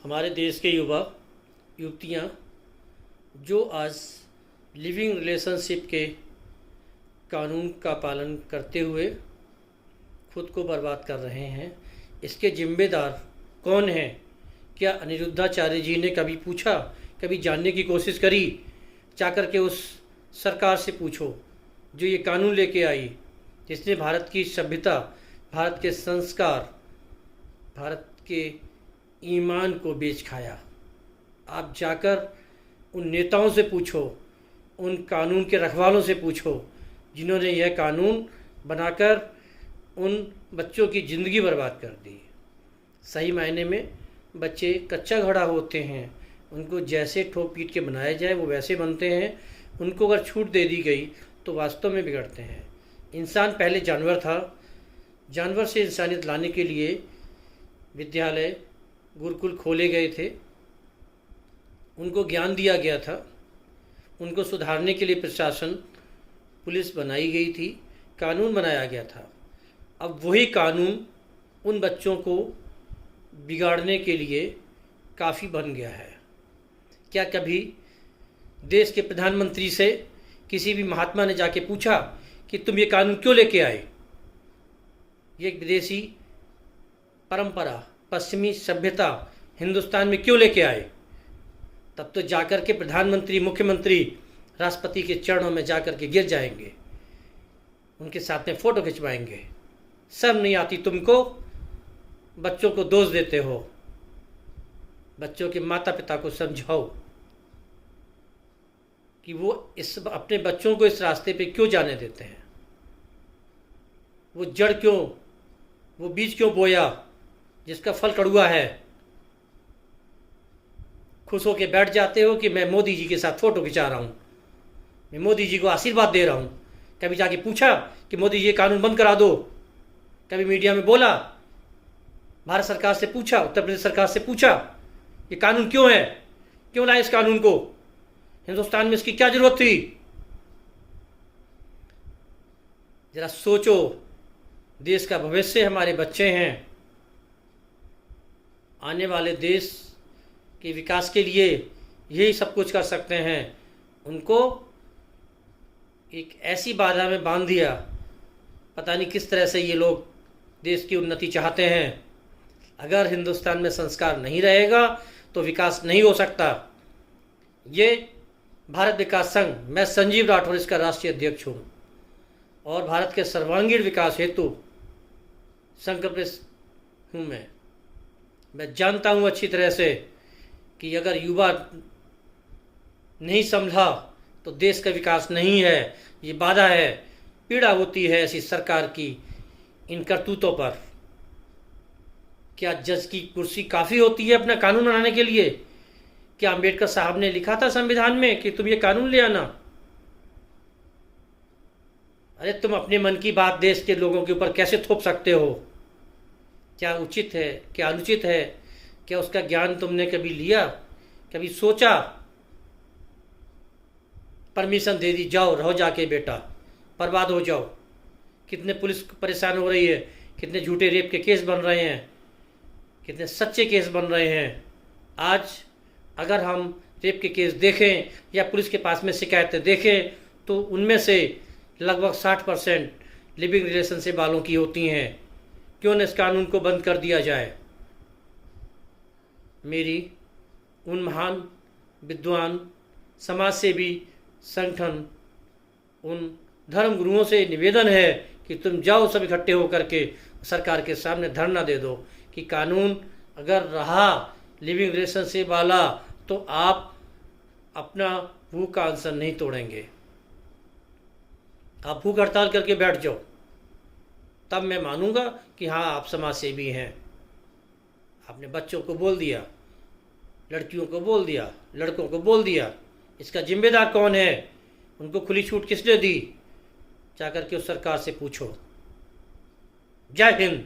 हमारे देश के युवा युवतियाँ जो आज लिविंग रिलेशनशिप के कानून का पालन करते हुए खुद को बर्बाद कर रहे हैं, इसके जिम्मेदार कौन हैं? क्या अनिरुद्धाचार्य जी ने कभी पूछा, कभी जानने की कोशिश करी? जाकर के उस सरकार से पूछो जो ये कानून लेके आई, जिसने भारत की सभ्यता, भारत के संस्कार, भारत के ईमान को बेच खाया। आप जाकर उन नेताओं से पूछो, उन कानून के रखवालों से पूछो जिन्होंने यह कानून बनाकर उन बच्चों की ज़िंदगी बर्बाद कर दी। सही मायने में बच्चे कच्चा घड़ा होते हैं, उनको जैसे ठोक पीट के बनाया जाए वो वैसे बनते हैं। उनको अगर छूट दे दी गई तो वास्तव में बिगड़ते हैं। इंसान पहले जानवर था, जानवर से इंसानियत लाने के लिए विद्यालय, गुरुकुल खोले गए थे, उनको ज्ञान दिया गया था, उनको सुधारने के लिए प्रशासन, पुलिस बनाई गई थी, कानून बनाया गया था। अब वही कानून उन बच्चों को बिगाड़ने के लिए काफ़ी बन गया है। क्या कभी देश के प्रधानमंत्री से किसी भी महात्मा ने जाके पूछा कि तुम ये कानून क्यों लेके आए? ये एक विदेशी परंपरा, पश्चिमी सभ्यता हिंदुस्तान में क्यों लेके आए? तब तो जाकर के प्रधानमंत्री, मुख्यमंत्री, राष्ट्रपति के चरणों में जाकर के गिर जाएंगे, उनके साथ में फ़ोटो खिंचवाएंगे। शर्म नहीं आती तुमको? बच्चों को दोष देते हो। बच्चों के माता पिता को समझाओ कि वो अपने बच्चों को इस रास्ते पे क्यों जाने देते हैं। वो जड़ क्यों, वो बीज क्यों बोया जिसका फल कड़वा है? खुश होके बैठ जाते हो कि मैं मोदी जी के साथ फ़ोटो खिंचा रहा हूँ, मैं मोदी जी को आशीर्वाद दे रहा हूँ। कभी जाके पूछा कि मोदी जी ये कानून बंद करा दो? कभी मीडिया में बोला? भारत सरकार से पूछा, उत्तर प्रदेश सरकार से पूछा ये कानून क्यों है, क्यों लाए इस कानून को, हिंदुस्तान में इसकी क्या जरूरत थी? जरा सोचो, देश का भविष्य हमारे बच्चे हैं। आने वाले देश के विकास के लिए यही सब कुछ कर सकते हैं। उनको एक ऐसी बाधा में बांध दिया, पता नहीं किस तरह से ये लोग देश की उन्नति चाहते हैं। अगर हिंदुस्तान में संस्कार नहीं रहेगा तो विकास नहीं हो सकता। ये भारत विकास संघ, मैं संजीव राठौर इसका राष्ट्रीय अध्यक्ष हूँ और भारत के सर्वांगीण विकास हेतु संकल्पित हूँ। मैं जानता हूँ अच्छी तरह से कि अगर युवा नहीं समझा तो देश का विकास नहीं है, ये बाधा है। पीड़ा होती है ऐसी सरकार की इन करतूतों पर। क्या जज की कुर्सी काफ़ी होती है अपना कानून बनाने के लिए? क्या अंबेडकर साहब ने लिखा था संविधान में कि तुम ये कानून ले आना? अरे तुम अपने मन की बात देश के लोगों के ऊपर कैसे थोप सकते हो? क्या उचित है, क्या अनुचित है? क्या उसका ज्ञान तुमने कभी लिया, कभी सोचा? परमिशन दे दी, जाओ रहो जाके बेटा, बर्बाद हो जाओ। कितने पुलिस परेशान हो रही है, कितने झूठे रेप के केस बन रहे हैं, कितने सच्चे केस बन रहे हैं। आज अगर हम रेप के केस देखें या पुलिस के पास में शिकायतें देखें तो उनमें से लगभग 60% लिविंग रिलेशनशिप वालों की होती हैं। क्यों न इस कानून को बंद कर दिया जाए? मेरी उन महान विद्वान, समाजसेवी संगठन, उन धर्म गुरुओं से निवेदन है कि तुम जाओ सब इकट्ठे होकर के सरकार के सामने धरना दे दो कि कानून अगर रहा लिविंग रिलेशनशिप वाला तो आप अपना भूख का अनशन नहीं तोड़ेंगे। आप भूख हड़ताल करके बैठ जाओ, तब मैं मानूंगा कि हाँ आप समाज सेवी हैं। आपने बच्चों को बोल दिया, लड़कियों को बोल दिया, लड़कों को बोल दिया, इसका जिम्मेदार कौन है? उनको खुली छूट किसने दी? जाकर के उस सरकार से पूछो। जय हिंद।